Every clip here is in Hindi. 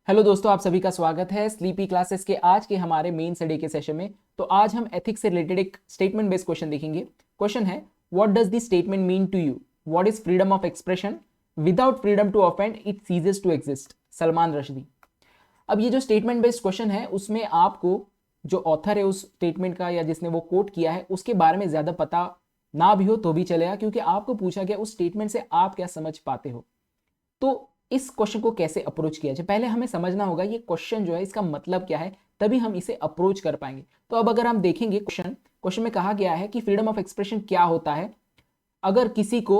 हेलो दोस्तों, आप सभी का स्वागत है स्लीपी क्लासेस के आज के हमारे मेन स्टडी के सेशन में। तो आज हम एथिक्स से रिलेटेड एक स्टेटमेंट बेस्ड क्वेश्चन देखेंगे। क्वेश्चन है, what does the statement mean to you? What is freedom of expression? Without freedom to offend it ceases to exist. Salman Rushdie. अब ये जो स्टेटमेंट बेस्ड क्वेश्चन है उसमें आपको जो ऑथर है उस स्टेटमेंट का या जिसने वो कोट किया है उसके बारे में ज्यादा पता ना भी हो तो भी चलेगा, क्योंकि आपको पूछा गया उस स्टेटमेंट से आप क्या समझ पाते हो। तो इस क्वेश्चन को कैसे अप्रोच किया जाए, पहले हमें समझना होगा ये क्वेश्चन जो है इसका मतलब क्या है, तभी हम इसे अप्रोच कर पाएंगे। तो अब अगर हम देखेंगे क्वेश्चन में कहा गया है कि फ्रीडम ऑफ एक्सप्रेशन क्या होता है। अगर किसी को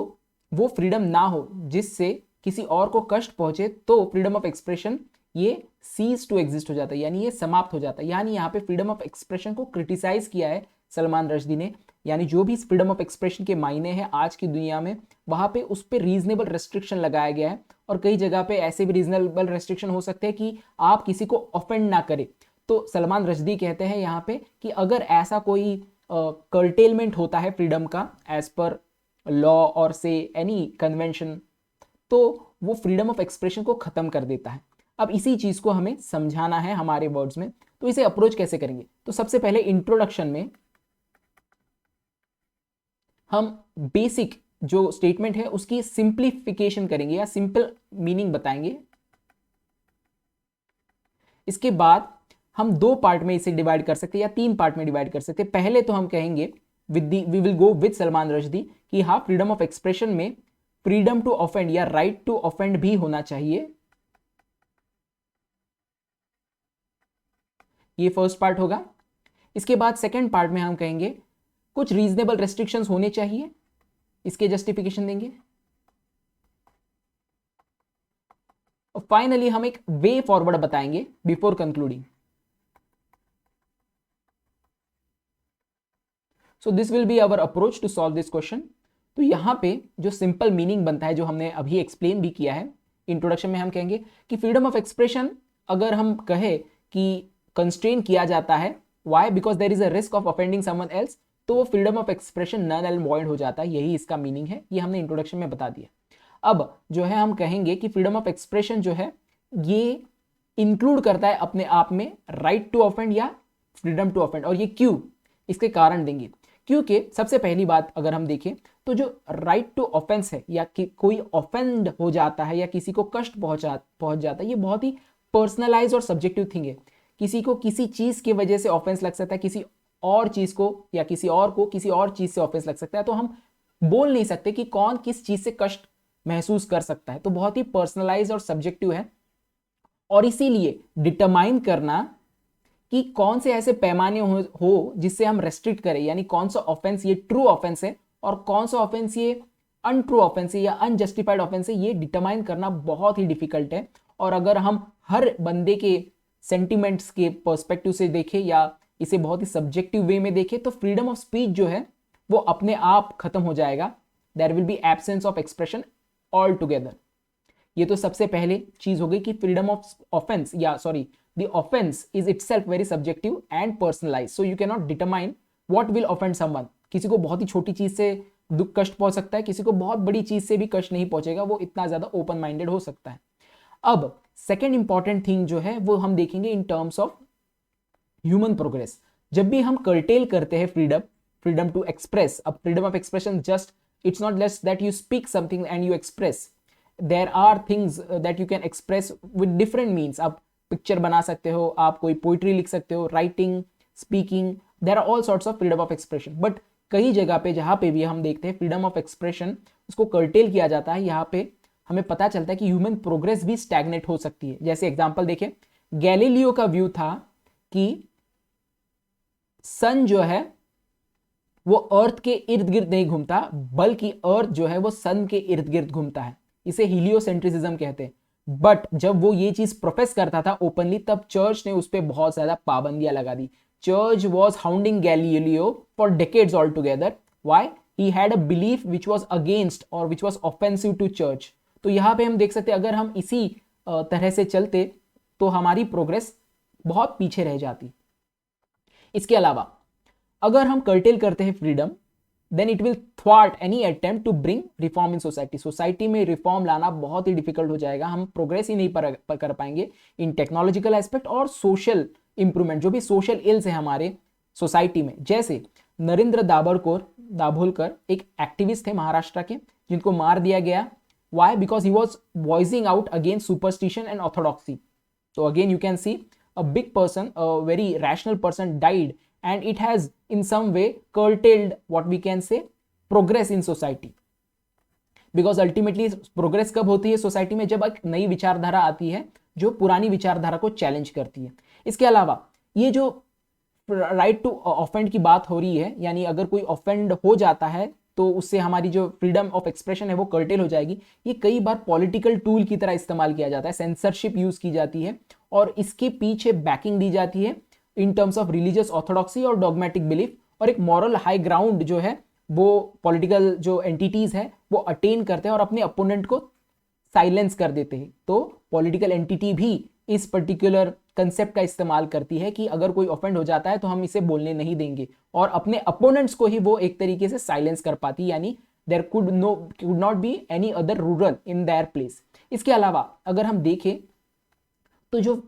वो फ्रीडम ना हो जिससे किसी और को कष्ट पहुंचे तो फ्रीडम ऑफ एक्सप्रेशन ये सीज टू एग्जिस्ट हो जाता है, यानी ये समाप्त हो जाता है। यानी यहाँ पे फ्रीडम ऑफ एक्सप्रेशन को क्रिटिसाइज किया है सलमान रश्दी ने। यानी जो भी फ्रीडम ऑफ एक्सप्रेशन के मायने हैं आज की दुनिया में, वहां पे उस पर रीजनेबल रेस्ट्रिक्शन लगाया गया है। और कई जगह पे ऐसे भी रीजनेबल रेस्ट्रिक्शन हो सकते हैं कि आप किसी को ऑफेंड ना करें। तो सलमान रश्दी कहते हैं यहाँ पे कि अगर ऐसा कोई कर्टेलमेंट होता है फ्रीडम का एज पर लॉ और से एनी कन्वेंशन, तो वो फ्रीडम ऑफ एक्सप्रेशन को खत्म कर देता है। अब इसी चीज को हमें समझाना है हमारे वर्ड्स में। तो इसे अप्रोच कैसे करेंगे? तो सबसे पहले इंट्रोडक्शन में हम बेसिक जो स्टेटमेंट है उसकी सिंप्लीफिकेशन करेंगे या सिंपल मीनिंग बताएंगे। इसके बाद हम दो पार्ट में इसे डिवाइड कर सकते हैं या तीन पार्ट में डिवाइड कर सकते हैं। पहले तो हम कहेंगे we will go with Salman Rushdie कि हाँ, फ्रीडम ऑफ एक्सप्रेशन में फ्रीडम टू ऑफेंड या राइट टू ऑफेंड भी होना चाहिए। ये फर्स्ट पार्ट होगा। इसके बाद सेकेंड पार्ट में हम कहेंगे कुछ रीजनेबल रेस्ट्रिक्शंस होने चाहिए, इसके जस्टिफिकेशन देंगे। और फाइनली हम एक वे फॉरवर्ड बताएंगे before concluding. So this will be our approach to solve this question. तो यहां पे जो सिंपल मीनिंग बनता है, जो हमने अभी एक्सप्लेन भी किया है इंट्रोडक्शन में, हम कहेंगे कि फ्रीडम ऑफ एक्सप्रेशन अगर हम कहे कि कंस्ट्रेन किया जाता है, why? Because there is a risk of offending someone else, तो वो freedom of expression null and void हो जाता है। यही इसका मीनिंग है, ये हमने इंट्रोडक्शन में बता दिया। अब जो है हम कहेंगे कि फ्रीडम ऑफ एक्सप्रेशन जो है ये इंक्लूड करता है अपने आप में राइट टू ऑफेंड या फ्रीडम टू ऑफेंड। और ये क्यों, इसके कारण देंगे। क्योंकि सबसे पहली बात अगर हम देखें तो जो राइट टू ऑफेंस है या कि कोई ऑफेंड हो जाता है या किसी को कष्ट पहुंच जाता है, ये बहुत ही पर्सनलाइज और सब्जेक्टिव थिंग है। किसी को किसी चीज की वजह से ऑफेंस लग सकता है, किसी और चीज को या किसी और को किसी और चीज से ऑफेंस लग सकता है। तो हम बोल नहीं सकते कि कौन किस चीज से कष्ट महसूस कर सकता है। तो बहुत ही पर्सनलाइज और सब्जेक्टिव है। और इसीलिए डिटरमाइन करना कि कौन से ऐसे पैमाने हो जिससे हम रेस्ट्रिक्ट करें, यानी कौन सा ऑफेंस ये ट्रू ऑफेंस है और कौन सा ऑफेंस ये अनट्रू ऑफेंस है या अनजस्टिफाइड ऑफेंस है, ये डिटरमाइन करना बहुत ही डिफिकल्ट है। और अगर हम हर बंदे के सेंटिमेंट्स के पर्सपेक्टिव से देखें या इसे बहुत ही सब्जेक्टिव वे में देखें, तो फ्रीडम ऑफ स्पीच जो है वो अपने आप खत्म हो जाएगा। There will be absence of expression altogether. ये तो सबसे पहले चीज हो गई कि फ्रीडम ऑफ ऑफेंस या sorry the offence is itself very subjective and personalise, so you can not determine what will offend someone. किसी को बहुत ही छोटी चीज से दुख कष्ट पहुंच सकता है, किसी को बहुत बड़ी चीज से भी कष्ट नहीं पहुंचेगा, वो इतना ज्यादा ओपन माइंडेड हो सकता है। अब सेकेंड इंपॉर्टेंट थिंग जो है वो हम देखेंगे in terms of human progress. जब भी हम कर्टेल करते हैं फ्रीडम टू एक्सप्रेस, अब freedom of expression just it's not just that you speak something and you express, there are things that you can express with different means. आप पिक्चर बना सकते हो, आप कोई पोइट्री लिख सकते हो, writing, speaking, there are all sorts of freedom of expression. But कई जगह पे जहां पे भी हम देखते हैं फ्रीडम ऑफ एक्सप्रेशन उसको कर्टेल किया जाता है, यहाँ पे हमें पता चलता है कि ह्यूमन प्रोग्रेस भी स्टैग्नेट हो सकती है। जैसे एग्जांपल देखें, गैलीलियो का व्यू था कि सन जो है वो अर्थ के इर्द गिर्द नहीं घूमता, बल्कि अर्थ जो है वो सन के इर्द गिर्द घूमता है। इसे हीलियोसेंट्रिसिज्म कहते हैं। बट जब वो ये चीज प्रोफेस करता था ओपनली, तब चर्च ने उस पर बहुत ज्यादा पाबंदियां लगा दी। Church was hounding Galileo for decades altogether. Why? He had a belief which was against और which was offensive to church. तो यहां पे हम देख सकते हैं अगर हम इसी तरह से चलते तो हमारी प्रोग्रेस बहुत पीछे रह जाती। इसके अलावा अगर हम कर्टेल करते हैं freedom then it will thwart any attempt to bring reform in society. Society में रिफॉर्म लाना बहुत ही डिफिकल्ट हो जाएगा, हम प्रोग्रेस ही नहीं कर पाएंगे इन टेक्नोलॉजिकल एस्पेक्ट और सोशल इंप्रूवमेंट, जो भी सोशल इल्स है हमारे सोसाइटी में। जैसे नरेंद्र दाभोलकर एक एक्टिविस्ट थे महाराष्ट्र के, जिनको मार दिया गया। Why? Because he was voicing out against superstition and orthodoxy. So again you can see a big person, a very rational person died, and it has in some way curtailed what we can say progress in society, because ultimately progress कब होती है सोसाइटी में? जब एक नई विचारधारा आती है जो पुरानी विचारधारा को चैलेंज करती है। इसके अलावा ये जो राइट टू ऑफेंड की बात हो रही है, यानी अगर कोई ऑफेंड हो जाता है तो उससे हमारी जो फ्रीडम ऑफ एक्सप्रेशन है वो कर्टेल हो जाएगी। ये कई बार पॉलिटिकल टूल की तरह इस्तेमाल किया जाता है, सेंसरशिप यूज की जाती है और इसके पीछे बैकिंग दी जाती है इन टर्म्स ऑफ रिलीजियस ऑर्थोडॉक्सी और डॉगमेटिक बिलीफ, और एक मॉरल हाई ग्राउंड जो है वो पॉलिटिकल जो एंटिटीज है वो अटेन करते हैं और अपने अपोनेंट को साइलेंस कर देते हैं। तो पॉलिटिकल एंटिटी भी इस पर्टिकुलर कंसेप्ट का इस्तेमाल करती है कि अगर कोई ऑफेंड हो जाता है तो हम इसे बोलने नहीं देंगे, और अपने अपोनेंट्स को ही वो एक तरीके से साइलेंस कर पाती है, यानी there could not be any other rural in there place. इसके अलावा अगर हम देखें तो जो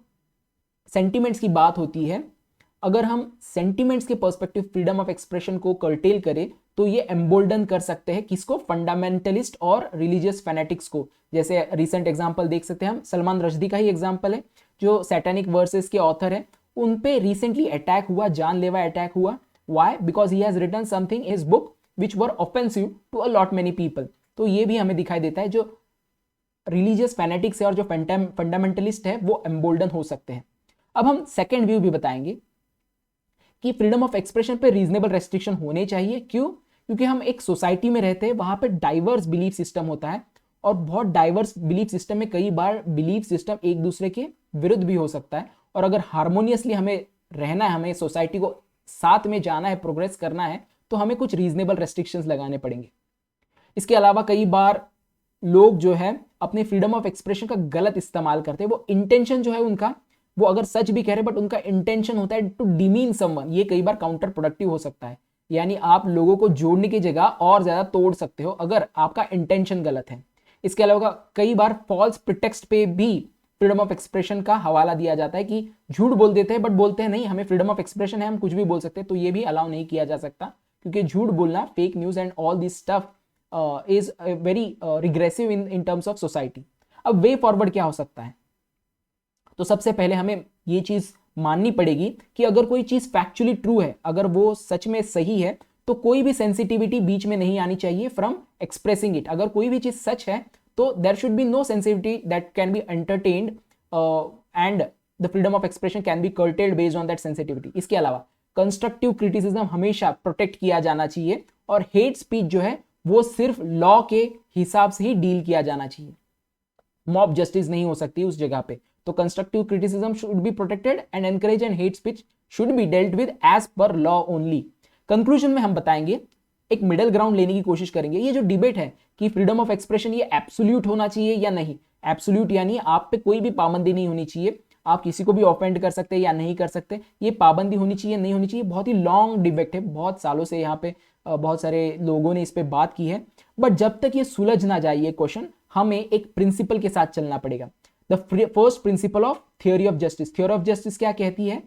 सेंटिमेंट्स की बात होती है, अगर हम सेंटिमेंट्स के पर्सपेक्टिव फ्रीडम ऑफ एक्सप्रेशन को कर्टेल करें तो ये एम्बोल्डन कर सकते हैं किसको? फंडामेंटलिस्ट और रिलीजियस फैनेटिक्स को। जैसे रिसेंट एग्जांपल देख सकते हैं हम, सलमान रश्दी का ही एग्जांपल है, जो सैटेनिक वर्सेस के ऑथर है, उन पे रिसेंटली अटैक हुआ, जानलेवा अटैक हुआ। Why? Because he has written something in his book which were offensive to a lot many people. तो ये भी हमें दिखाई देता है जो रिलीजियस फैनेटिक्स है और जो फंडामेंटलिस्ट है वो एम्बोल्डन हो सकते हैं। अब हम सेकेंड व्यू भी बताएंगे कि फ्रीडम ऑफ एक्सप्रेशन पे रीजनेबल रेस्ट्रिक्शन होने चाहिए। क्यों? क्योंकि हम एक सोसाइटी में रहते हैं, वहां पे डाइवर्स बिलीफ सिस्टम होता है, और बहुत डाइवर्स बिलीफ सिस्टम में कई बार बिलीफ सिस्टम एक दूसरे के विरुद्ध भी हो सकता है, और अगर हार्मोनियसली हमें रहना है, हमें सोसाइटी को साथ में जाना है, प्रोग्रेस करना है, तो हमें कुछ रीजनेबल रेस्ट्रिक्शंस लगाने पड़ेंगे। इसके अलावा कई बार लोग जो है अपने फ्रीडम ऑफ एक्सप्रेशन का गलत इस्तेमाल करते हैं। वो इंटेंशन जो है उनका, वो अगर सच भी कह रहे हैं बट उनका इंटेंशन होता है टू डिमीन समवन, ये कई बार काउंटर प्रोडक्टिव हो सकता है, यानी आप लोगों को जोड़ने की जगह और ज्यादा तोड़ सकते हो अगर आपका इंटेंशन गलत है। इसके अलावा कई बार फॉल्स प्रिटेक्स्ट पे भी फ्रीडम ऑफ एक्सप्रेशन का हवाला दिया जाता है कि झूठ बोल देते हैं बट बोलते हैं नहीं हमें फ्रीडम ऑफ एक्सप्रेशन है, हम कुछ भी बोल सकते हैं। तो ये भी अलाउ नहीं किया जा सकता, क्योंकि झूठ बोलना, fake news and all this stuff is very regressive in terms of society. अब वे फॉरवर्ड क्या हो सकता है? तो सबसे पहले हमें ये चीज माननी पड़ेगी कि अगर कोई चीज फैक्चुअली ट्रू है, अगर वो सच में सही है, तो कोई भी सेंसिटिविटी बीच में नहीं आनी चाहिए फ्रॉम एक्सप्रेसिंग इट। अगर कोई भी चीज सच है तो there should be no sensitivity that can be entertained and the freedom of expression can be curtailed based on that sensitivity. इसके अलावा कंस्ट्रक्टिव क्रिटिसिज्म हमेशा प्रोटेक्ट किया जाना चाहिए, और हेट स्पीच जो है वो सिर्फ लॉ के हिसाब से ही डील किया जाना चाहिए, मॉब जस्टिस नहीं हो सकती उस जगह पे। तो constructive criticism should be protected and encourage, and hate speech should be dealt with as per law only. Conclusion में हम बताएंगे, एक मिडल ग्राउंड लेने की कोशिश करेंगे। ये जो डिबेट है कि फ्रीडम ऑफ एक्सप्रेशन ये एब्सोल्यूट होना चाहिए या नहीं, एब्सोल्यूट यानी आप पे कोई भी पाबंदी नहीं होनी चाहिए, आप किसी को भी ऑफेंड कर सकते हैं या नहीं कर सकते, ये पाबंदी होनी चाहिए नहीं होनी चाहिए, बहुत ही लॉन्ग डिबेट है, बहुत सालों से यहाँ पे बहुत सारे लोगों ने इस पे बात की है। बट जब तक ये सुलझ ना जाए ये क्वेश्चन, हमें एक प्रिंसिपल के साथ चलना पड़ेगा। The first principle of theory of justice. Theory of justice क्या कहती है?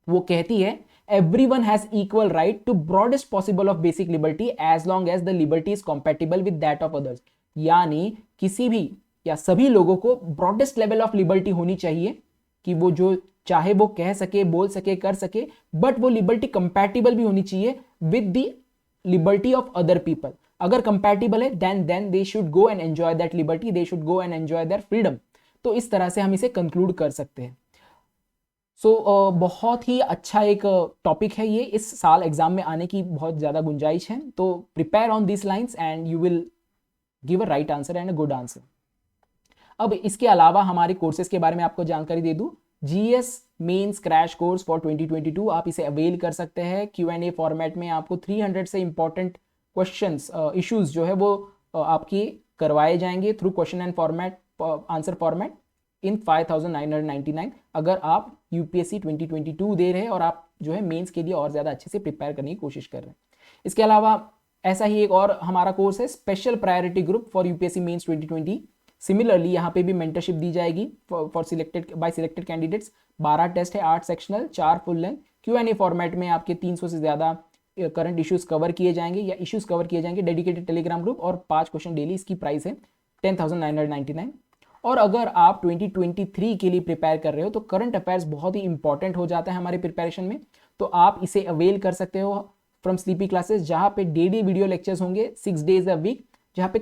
वो कहती है everyone has equal right to broadest possible of basic liberty as long as the liberty is compatible with that of others। यानी किसी भी या सभी लोगों को ब्रॉडेस्ट लेवल ऑफ लिबर्टी होनी चाहिए कि वो जो चाहे वो कह सके, बोल सके, कर सके, बट वो लिबर्टी कंपैटिबल भी होनी चाहिए with the liberty of other people. अगर कंपैटिबल है then they should go and enjoy that liberty, they should go and enjoy their freedom. तो इस तरह से हम इसे कंक्लूड कर सकते हैं। बहुत ही अच्छा एक टॉपिक है ये, इस साल एग्जाम में आने की बहुत ज़्यादा गुंजाइश है। तो prepare on this lines and you will give a right answer and a good answer. अब इसके अलावा हमारे कोर्सेज के बारे में आपको जानकारी दे दूं, GS mains crash course for 2022 आप इसे अवेल कर सकते हैं। Q&A फॉर्मेट में आपको 300 से इंपॉर्टेंट क्वेश्चंस, इश्यूज जो है वो आपकी करवाए जाएंगे through question and format, answer format in 5999। अगर आप यूपीएससी 2022 दे रहे हैं और आप जो है मेंस के लिए और ज़्यादा अच्छे से प्रिपेयर करने की कोशिश कर रहे हैं। इसके अलावा ऐसा ही एक और हमारा कोर्स है special priority group for UPSC mains 2020। Similarly यहाँ पे भी मेंटरशिप दी जाएगी for selected by selected candidates. 12 test है, 8 sectional, 4 full length, Q&A format में आपके 300 से ज़्यादा करंट इश्यूज कवर किए जाएंगे या इश्यूज कवर किए जाएंगे, डेडिकेटेड टेलीग्राम ग्रुप और 5 क्वेश्चन डेली। इसकी प्राइस है 10,999। और अगर आप 2023 के लिए प्रिपेयर कर रहे हो तो करंट अफेयर्स बहुत ही इंपॉर्टेंट हो जाता है हमारे प्रिपरेशन में, तो आप इसे अवेल कर सकते हो फ्रॉम स्लीपी क्लासेस, जहाँ पे डेली वीडियो लेक्चर्स होंगे 6 डेज अ वीक, जहाँ पे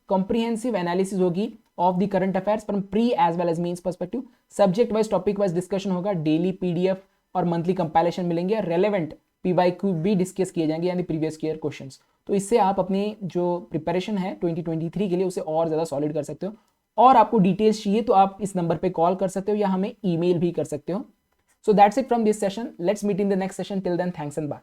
कॉम्प्रिहेंसिव एनालिसिस होगी of the current affairs from pre as well as mains perspective. Subject wise topic wise discussion होगा, डेली पीडीएफ और मंथली कंपाइलेशन मिलेंगे, रेलेवेंट पीवाईक्यू भी डिस्कस किए जाएंगे यानी प्रीवियस ईयर क्वेश्चंस। तो इससे आप अपनी जो प्रिपरेशन है 2023 के लिए उसे और ज़्यादा सॉलिड कर सकते हो। और आपको डिटेल्स चाहिए तो आप इस नंबर पे कॉल कर सकते हो या हमें ईमेल भी कर सकते हो। So that's it from this session, let's meet in the next session, till then thanks and bye.